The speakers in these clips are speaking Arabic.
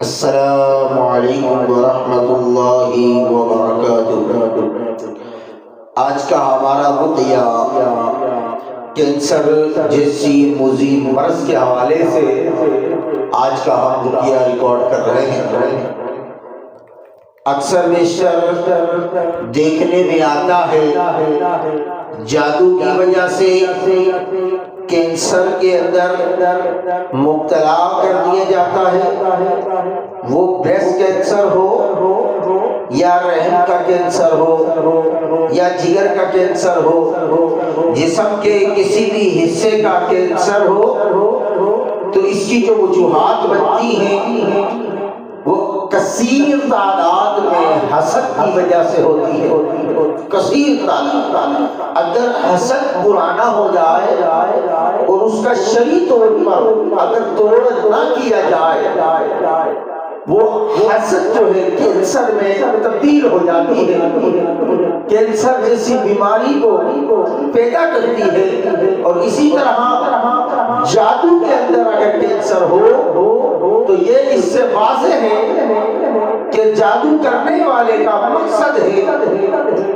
السلام علیکم ورحمۃ اللہ وبرکاتہ۔ آج کا ہمارا رقیہ کینسر جیسی مزین مرض کے حوالے سے آج کا ہم رقیہ ریکارڈ کر رہے ہیں۔ اکثر بیشتر دیکھنے میں آتا ہے جادو کی وجہ سے کینسر کے اندر مبتلا کر دیا جاتا ہے، وہ بریسٹ کینسر ہو یا رحم کا کینسر ہو یا جگر کا کینسر ہو، جسم کے کسی بھی حصے کا کینسر ہو، تو اس کی جو وجوہات بنتی ہیں وہ کثیر تعداد میں حسد کی وجہ سے ہوتی ہے۔ کثیر تعداد اگر حسد پرانا ہو جائے اور اس کا شرعی طور پر اگر توڑ نہ کیا جائے، وہ حسد جو ہے کینسر میں تبدیل ہو جاتی ہے، کینسر جیسی بیماری کو پیدا کرتی ہے۔ اور اسی طرح جادو کے اندر اگر کینسر ہو تو یہ اس سے واضح ہے کہ جادو کرنے والے کا مقصد ہے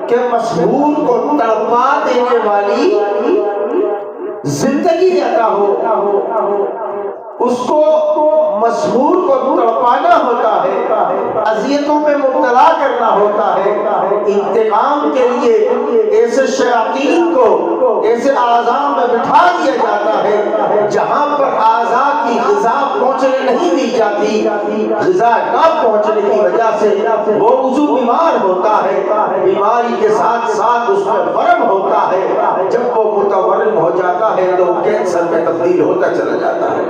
کہ مسحور کو تڑپا دینے والی زندگی عطا ہو، اس کو مسحور کو تڑپانا ہوتا ہے، اذیتوں میں مبتلا کرنا ہوتا ہے۔ انتقام کے لیے ایسے شیاطین کو ایسے اعضاء میں بٹھا دیا جاتا ہے جہاں پر اعضاء کی غذا پہنچنے نہیں دی جاتی، غذا نہ پہنچنے کی وجہ سے وہ عضو بیمار ہوتا ہے، بیماری کے ساتھ ساتھ اس میں ورم ہوتا ہے، جب وہ متورم ہو جاتا ہے تو وہ کینسر میں تبدیل ہوتا چلا جاتا ہے۔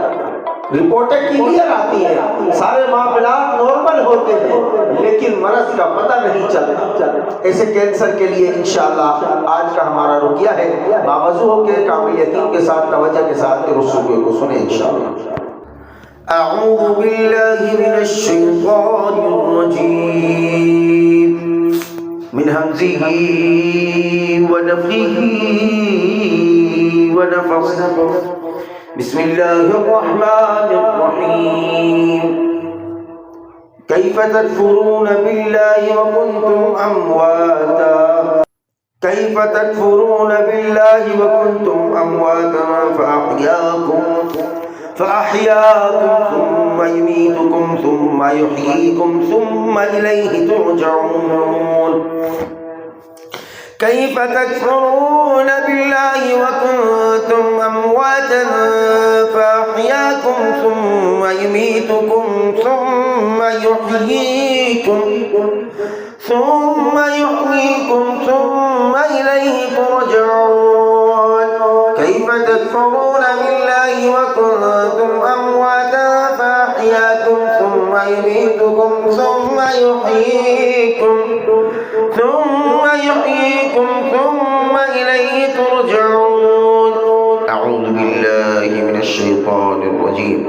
رپورٹیں کلیئر آتی ہیں، سارے معاملات نارمل ہوتے ہیں، لیکن مرض کا پتہ نہیں چلتا۔ ایسے کینسر کے لیے انشاءاللہ آج کا ہمارا رقیہ ہے، باوضو ہو کے کامل یقین کے ساتھ توجہ کے ساتھ رسول کو سنیں انشاءاللہ۔ اعوذ باللہ من الشیطان الرجیم من ہمزہ ونفخہ ونفثہ۔ بسم اللہ الرحمن الرحیم۔ کیف تکفرون باللہ وکنتم امواتا کیف تکفرون باللہ وکنتم امواتا فأحیاکم ثم یمیتکم ثم یحییکم ثم الیہ ترجعون۔ كيف تكفرون بالله وكنتم أمواتا فأحياكم ثم يميتكم ثم يحييكم ثم إليه ترجعون۔ كيف تكفرون بالله وكنتم أمواتا فأحياكم ثم يميتكم ثم يحييكم ثم إليه ترجعون۔ أعوذ بالله من الشيطان الرجيم۔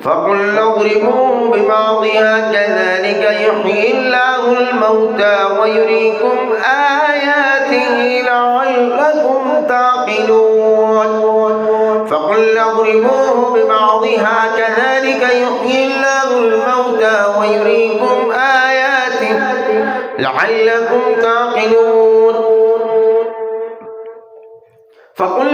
فقل اضربوا ببعضها كذلك يحيي الله الموتى ويريكم آياته لعلكم تعقلون۔ فقل اضربوه ببعضها كذلك يحيي الله الموتى ويريكم آياته لعلكم تعقلون۔ فقل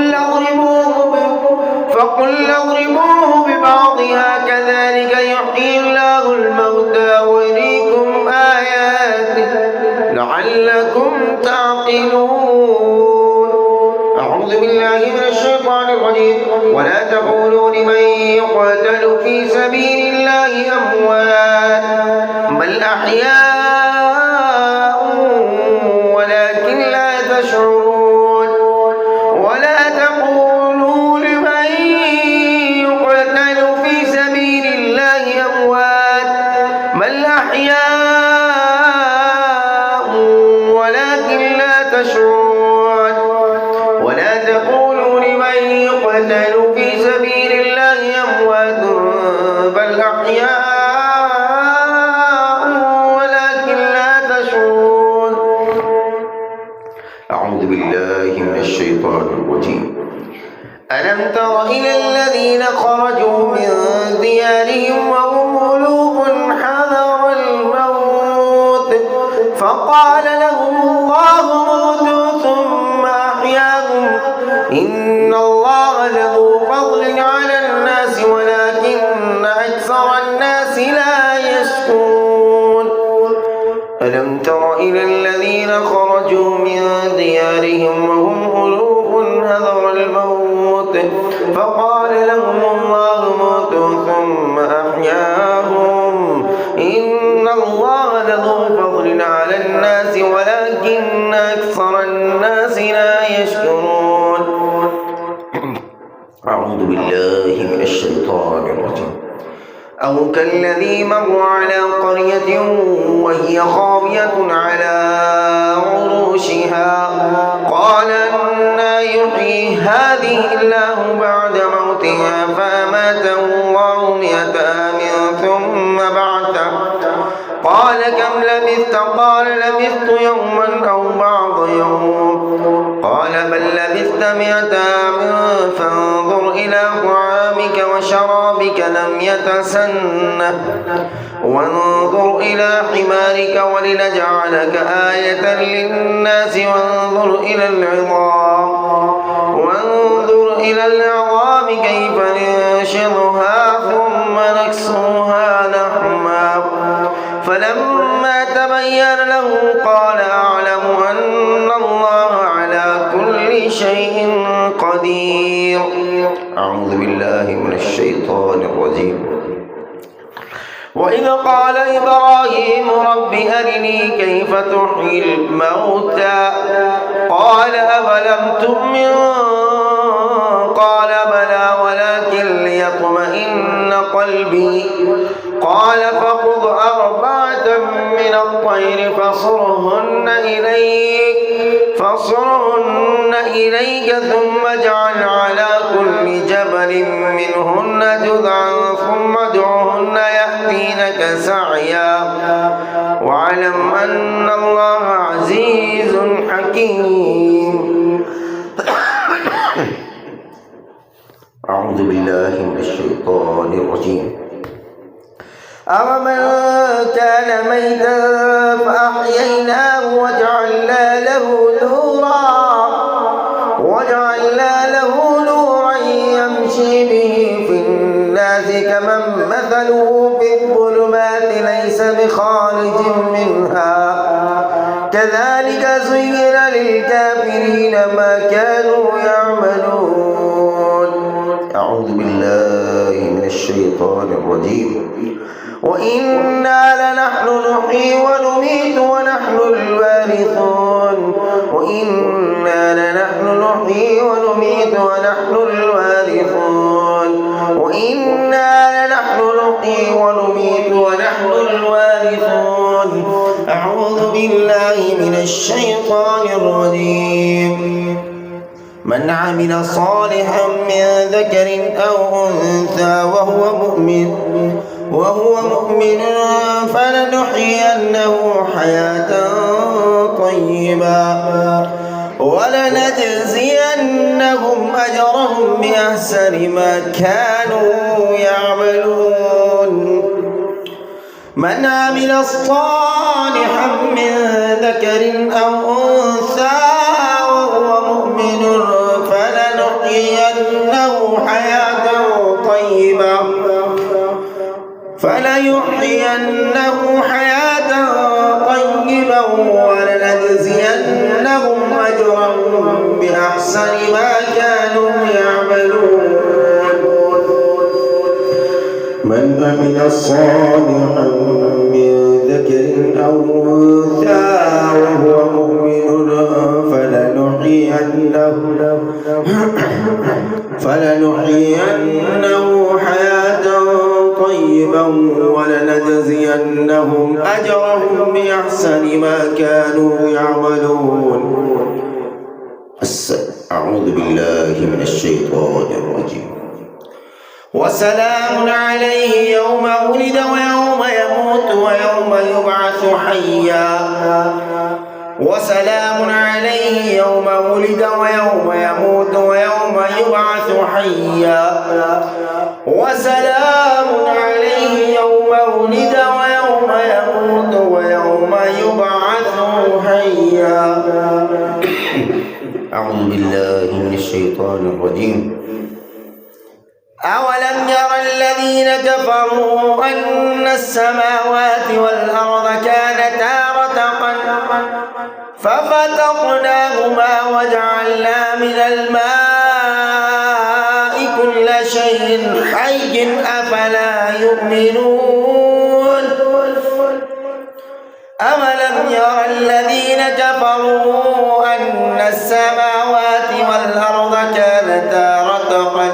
اضربوه ببعضها كذلك يحيي الله الموتى ويريكم آياته لعلكم تعقلون۔ أعوذ بالله من الشيطان الرجيم۔ ولا تقولوا لمن يقتل في سبيل الله أموات بل أحياء ولكن لا تشعرون۔ ولا تقولوا لمن يقتل في سبيل الله أموات بل أحياء ولكن لا تشعرون۔ ولا تقولوا لمن يقتل في سبيل الله أموات بل أحياء ولكن لا تشعرون۔ أعوذ بالله من الشيطان الرجيم۔ ألم تر إلى الذين خرجوا من ديارهم وهم ألوف فقال لهم الله موتوا ثم أحياهم إن الله لذو فضل على الناس ولكن أكثر الناس لا يشكرون ألم تر إلى الذين خرجوا من ديارهم وهم ألوف حذر الموت فقال لهم الله موتوا ثم أحياهم إن الله لذو فضل على الناس ولكن أكثر الناس لا يشكرون. أعوذ بالله من الشيطان الرجيم. أو كالذي مر على قرية وهي خاوية على عروشها قال أنى يحيي هذه الله بعد موتها فأماته الله 100 عام ثم بعثه قال كم لبثت قال لبثت يوما أو بعض يوم قال بل لبثت 100 عام فانظر إلى طعامك وشرابك لم يتسنه وانظر إلى حمارك ولنجعلك آية للناس وانظر إلى العظام كيف ننشرها ثم نكسوها لحما فلما تبين له قال أعلم أن الله على كل شيء قدير. أعوذ بالله من الشيطان الرجيم. وإذ قال إبراهيم رب أرني كيف تحيي الموتى قال أفلم تؤمن قال بلى ولكن ليطمئن قلبي قال فخذ 4 من الطير فاصرهن إليك ثم اجعل على كل جبل منهن جذعا ثم ادعهن يأتينك سعيا واعلم أن الله عزيز حكيم. أعوذ بالله من الشيطان الرجيم. أَوَمَنْ كَانَ مَيْتًا فَأَحْيَيْنَاهُ وَجَعَلْنَا له نورا يمشي به في الناس كمن مثله في الظلمات ليس بخارج منها كذلك زين للكافرين ما كانوا يعملون. أعوذ بالله من الشيطان الرجيم. وإنا لنحن نحيي ونميت ونحن الوارثون أعوذ بالله من الشيطان الرجيم. من عمل صالحا من ذكر أو أنثى وهو مؤمن فلنحيينه حياة طيبة ولنجزينهم أجرهم بأحسن ما كانوا يعملون. من عمل صالحا من ذكر أو أنثى وهو مؤمن فلنحيينه حياة طيبة ولنجزينهم أجرهم بأحسن ما كانوا يعملون. من عمل صالحا من ذكر أو أنثى وهو مؤمن فلنحيينه حياة طيبة ولنجزينهم أجرهم بأحسن ما كانوا يعملون. أعوذ بالله من الشيطان الرجيم. وسلام عليه يوم ولد ويوم يموت ويوم يبعث حيا. وسلام عليه يوم ولد ويوم يموت ويوم يبعث حيا. وسلام عليه يوم ولد ويوم يموت ويوم يبعث الرجيم أولم ير الذين كفروا أن السماوات والأرض كانتا رتقا ففتقناهما وجعلنا من الماء كل شيء حي أفلا يؤمنون أولم ير الذين كفروا أن السماوات والأرض كانتا رتقا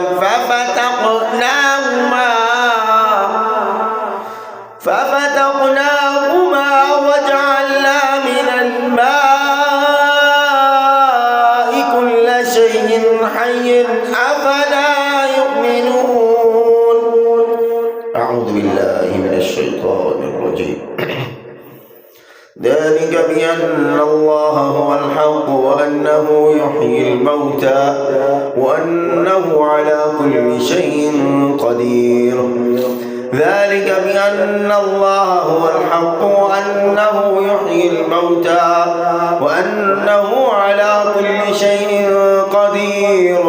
ففتقناهما وجعلنا من الماء كل شيء حي أفلا يؤمنون أعوذ بالله من الشيطان الرجيم ذلك بأن الله هو الحق وأنه يحيي الموتى وأنه على كل شيء قدير ذلك بأن الله هو الحق وأنه يحيي الموتى وأنه على كل شيء قدير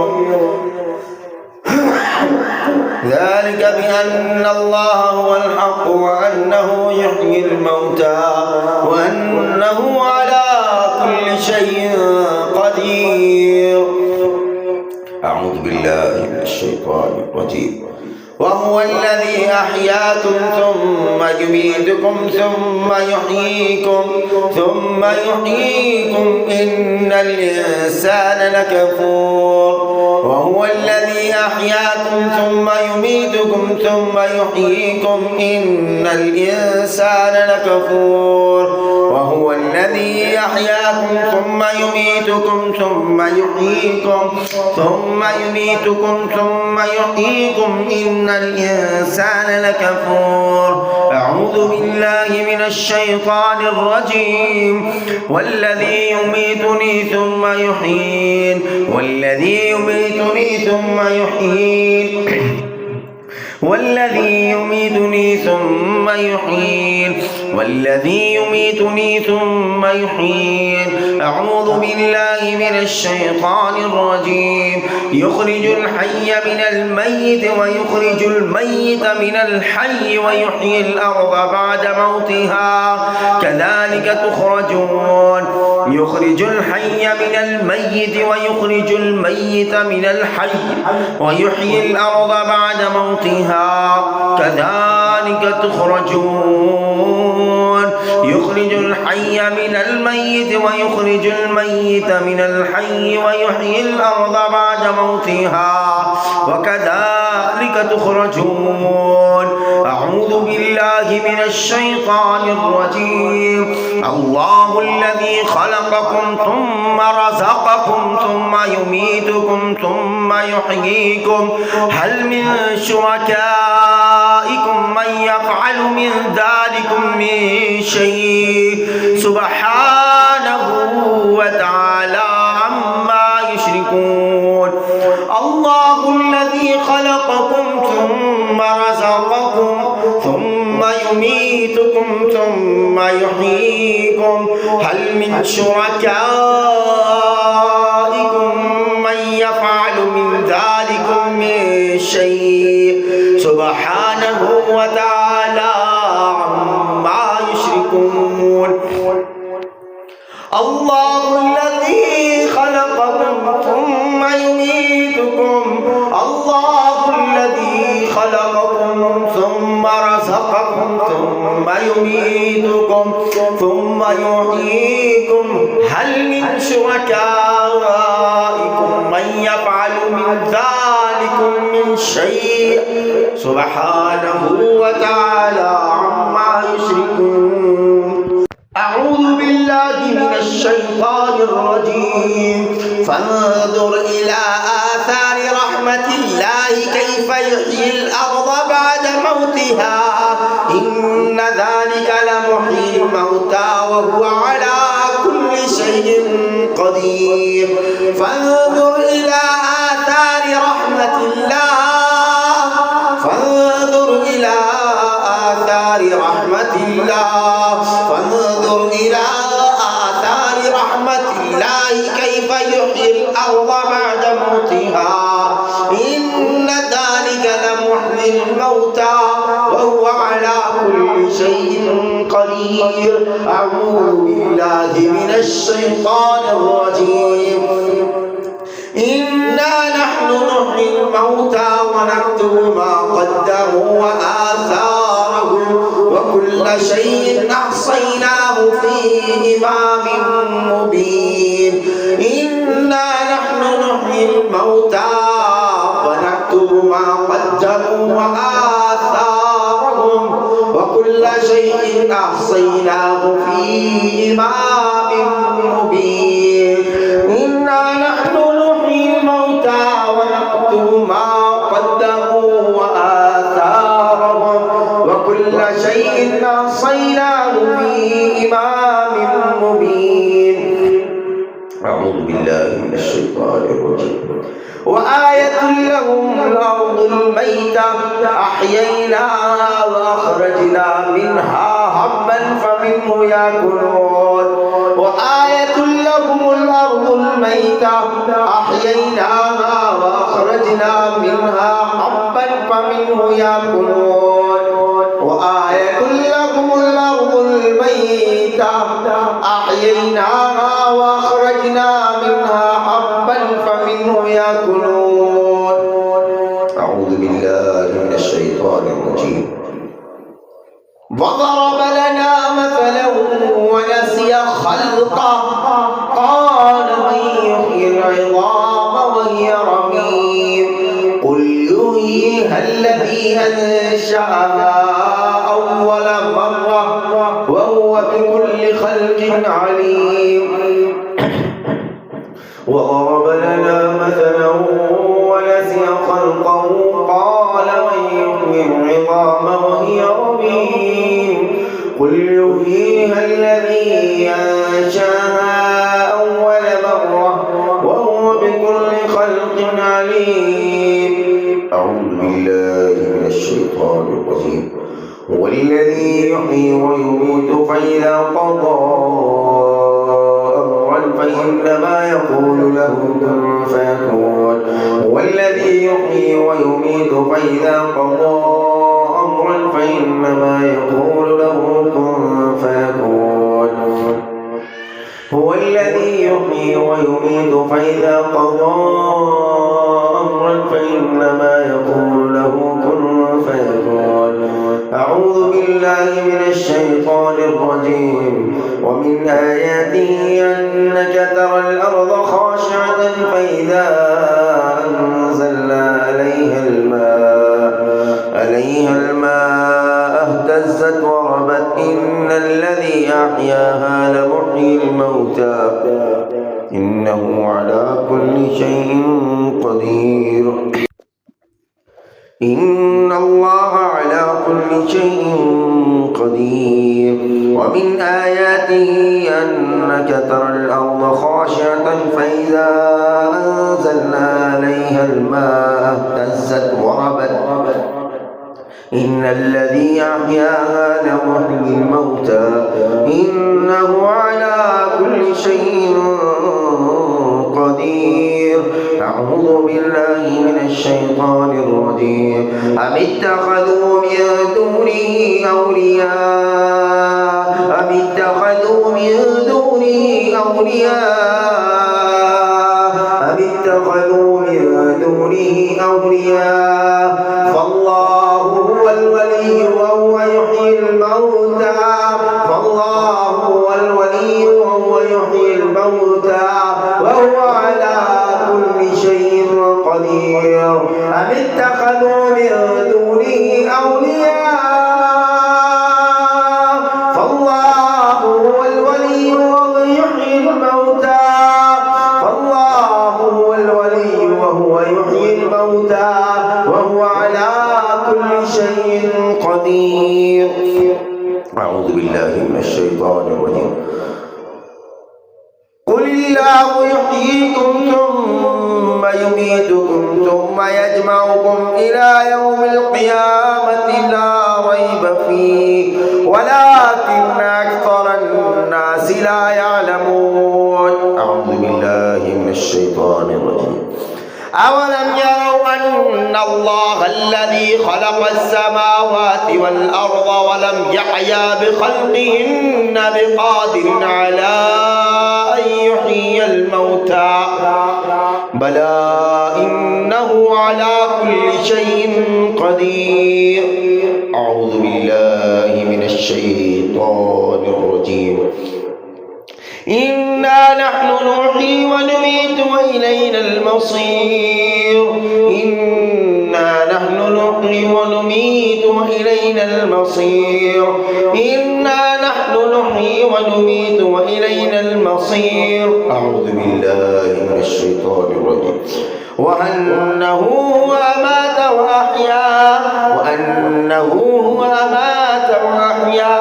ذلك بأن الله هو الحق وأنه يحيي الموتى وأنه على كل شيء قدير أعوذ بالله من الشيطان الرجيم وهو الذي أحياكم ثم يميتكم ثم يحييكم إن الإنسان لكفور وهو الذي أحياكم ثم يميتكم ثم يحييكم إن الإنسان لكفور وهو الذي أحياكم ثم يميتكم ثم يحييكم إن الإنسان لكفور أعوذ بالله من الشيطان الرجيم والذي يميتني ثم يحيين والذي يميتني ثم يحيين أعوذ بالله من الشيطان الرجيم يخرج الحي من الميت ويخرج الميت من الحي ويحيي الأرض بعد موتها كذلك تخرجون يخرج الحي من الميت ويخرج الميت من الحي ويحيي الأرض بعد موتها كذلك تخرجون يخرج الحي من الميت ويخرج الميت من الحي ويحيي الأرض بعد موتها وكذلك تخرجون أعوذ بالله من الشيطان الرجيم الله الذي خلقكم ثم رزقكم ثم يميتكم ثم يحييكم هل من شركائكم من يفعل من ذلكم من شيء سبحانه وتعالى عما يشركون الله الذي خلقكم ثم رزقكم ثم يميتكم ثم يحييكم هل من شركائكم من يفعل من ذلكم من شيء سبحانه وتعالى عما يشركون الله الذي خلقكم ثم يميتكم الله الذي خلقكم ثم رزقكم ثم يميتكم ثم يحييكم هل من شركائكم من يفعل من ذلكم من شيء سبحانه وتعالى عما يشركون أعوذ بالله من الشيطان الرجيم فانظر إلى آثار رحمة الله كيف يحيي الأرض بعد موتها إن ذلك لمحيي الموتى وهو على كل شيء قدير فانظر إلى آثار رحمة الله فانظر إلى آثار رحمة الله فانظر إلى آثار رحمة الله الله كيف يحيي الأرض بعد موتها إن ذلك لمحيي الموتى وهو على كل شيء قدير أعوذ بالله من الشيطان الرجيم إنا نحن نحيي الموتى ونكتب ما قدموا وآثارهم وكل شيء أحصيناه في إمام مبين إنا نحن نحيي الموتى ونكتب ما قدموا وآثارهم وكل شيء أحصيناه في إمام مبين إنا نحن نحيي الموتى ونكتب ما قدموا وآثارهم وكل شيء أحصيناه في إمام مبين أعوذ بالله من الشيطان الرجيم وآية لهم الأرض الميتة أحييناها وأخرجنا منها حبا فمنه يأكلون وآية لهم الأرض الميتة أحييناها وأخرجنا منها حبا فمنه يأكلون وآية لهم الأرض الميتة أحييناها وأخرجنا منها حبا فمنه يأكلون أعوذ بالله من الشيطان الرجيم وضرب لنا مثلا ونسي خلقه قال من يحيي العظام وهي رميم قل يحييها الذي أنشأها أول مرة وهو بكل خلق عليم وضرب لنا مثلا ونسي خلقه قال من يحيي العظام وهي رميم قل يحييها الذي أنشأها أول مرة وهو بكل خلق عليم أعوذ بالله من الشيطان الرجيم هو الذي يحيي ويميت فإذا قضى فإنما يقول له كن فيكون هو الذي يحيي ويميت فإذا قضى أمرا فإنما يقول له كن فيكون هو الذي يحيي ويميت فإذا قضى أمرا فإنما يقول له كن فيكون أعوذ بالله من الشيطان الرجيم ومن آياته أنك ترى الأرض خاشعة فإذا أنزلنا عليها الماء اهتزت وربت إن الذي أحياها لمحيي الموتى إنه على كل شيء قدير إن الله على كل شيء قدير ومن آياته أنك ترى الأرض خاشعة فإذا أنزلنا عليها الماء اهتزت وربت إن الذي أحياها لمحيي الموتى إنه على كل شيء قدير أعوذ بالله من الشيطان الرجيم أم اتخذوا من دونه أولياء فالله هو الولي وهو يحيي الموتى وهو على كل شيء قدير أم اتخذوا من دونه أولياء فالله هو الولي وهو يحيي الموتى وهو على كل شيء قدير أعوذ بالله من الشيطان الرجيم قل الله يحييكم ثم يميتكم ثم يجمعكم إلى يوم القيامة لا ريب فيه ولكن أكثر الناس لا يعلمون أعوذ الشيطان الرجيم أولم يروا أن الله الذي خلق السماوات والأرض ولم يحيا بخلقهن بقادر على أن يحيي الموتى بلى إنه على كل شيء قدير. أعوذ بالله من الشيطان الرجيم. إنا نحن نحيي ونميت وإلينا المصير. إنا نحن نحيي ونميت وإلينا المصير. إنا نحن نحيي ونميت وإلينا المصير. أعوذ بالله من الشيطان الرجيم. وأنه هو أمات وأحيا وأنه هو أمات وأحيا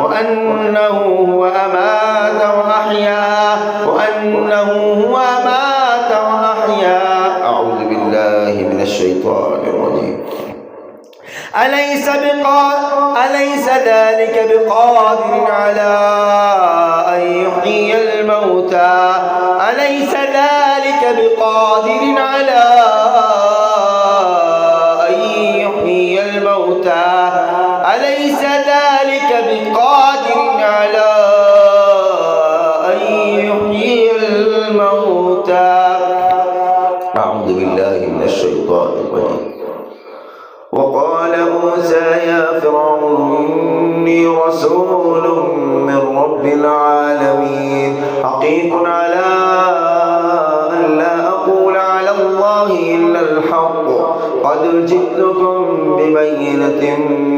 وأنه هو أمات وأحيا وأنه هو أمات وأحيا. أعوذ بالله من الشيطان الرجيم. أليس ذلك بقادر على أن يحيي الموتى أليس ذلك بقادر على أن يحيي الموتى أليس ذلك بقادر على أن يحيي الموتى. أعوذ بالله من الشيطان الرجيم. وقال موسى يا فرعون إني رسول من رب العالمين حقيق على أن لا أقول على الله إلا الحق قد جئتكم ببينة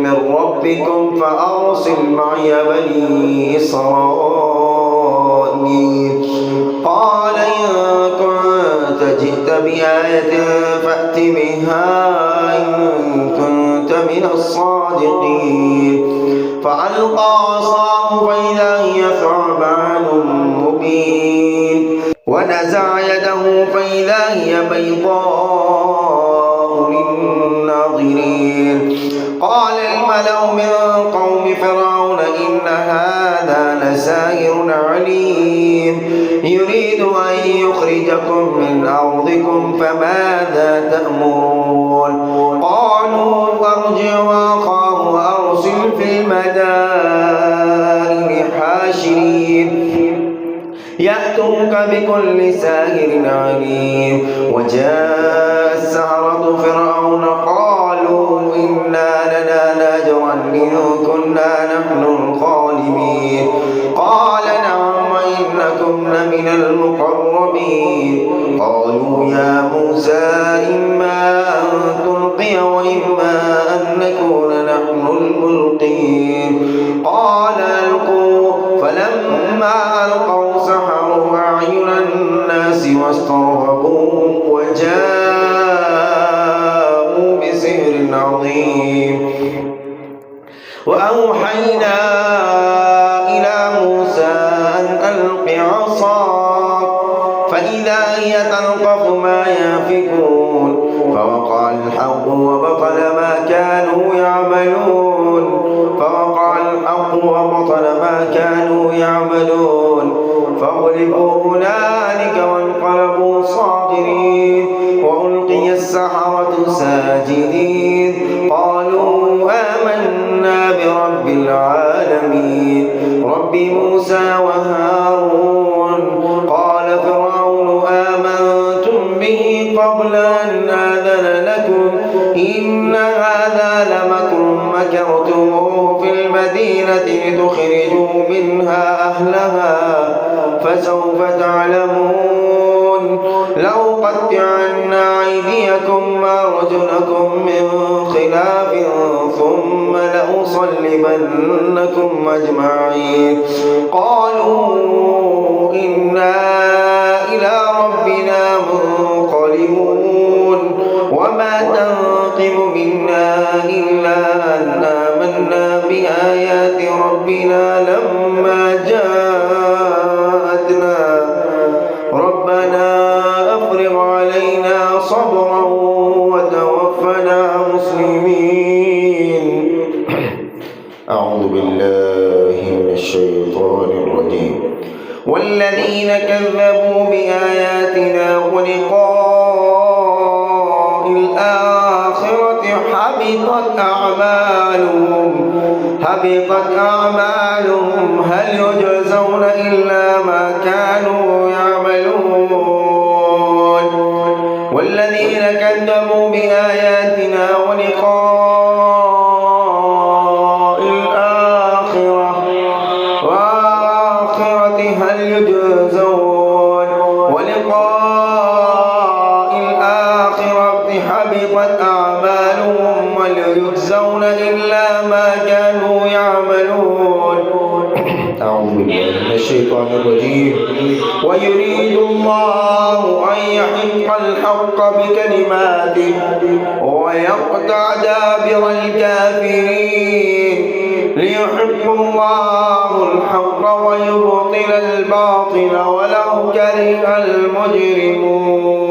من ربكم فأرسل معي بني إسرائيل. قال إن كنت جئت بآية فأت بها إن كنت من الصادقين. فألقى عصاه فإذا هي ثعبان مبين ونزع يده فإذا هي بيضاء للناظرين. قال الملأ من قوم فرعون إن هذا لساحر عليم يريد أن يخرجكم من أرضكم فماذا تأمرون. قالوا أرجع وأخاه وأرسل في المدائن حاشرين يأتوك بكل ساحر عليم. وجاء السحرة فرعون قالوا إنا لنا لأجرا إن كنا نحن الغالبين. قال نعم وإنكم لمن المقربين. قالوا يا موسى إما أن تلقي وإما أن نكون نحن الملقين. قال ألقوا فلما ألقوا سحروا أعين الناس واسترهبوهم وجاءوا بسحر عظيم. وأوحينا إلى موسى أن ألق عصاك فإذا هي تلقف ما يأفكون. فوقع الحق وبطل ما كانوا يعملون. فوقع الحق وبطل ما كانوا يعملون. فغلبوا هنالك وانقلبوا صاغرين وألقي السحرة ساجدين قالوا آمنا برب العالمين رب موسى وهارون. قال فرعون آمنتم به قبل أن آذن لكم إن هذا لمكر مكرتموه في المدينة لتخرجوا منها أهلها فسوف تعلمون. لأقطعن أيديكم وأرجلكم من خلاف ثم لأصلبنكم أجمعين. قالوا إنا إلى ربنا منقلبون وما تنقم منا إلا أن آمنا بآيات ربنا لما جاءتنا ربنا أفرغ علينا صبرا وتوفنا مسلمين. أعوذ بالله من الشيطان الرجيم. والذين كذبوا بآياتنا ولقاء الآخرة حبطت أعمالهم هل يجزون إلا ما كانوا يعملون والذين كذبوا بآياتنا ولقاء الآخرة هل يجزون ولقاء الآخرة حبطت أعمالهم هل يجزون إلا ما كانوا يعملون. أعوذ بالله من الشيطان الرجيم. ويريد الله أن يحق الحق بكلماته ويقطع دابر الكافرين ليحق الله الحق ويبطل الباطل ولو كره المجرمون.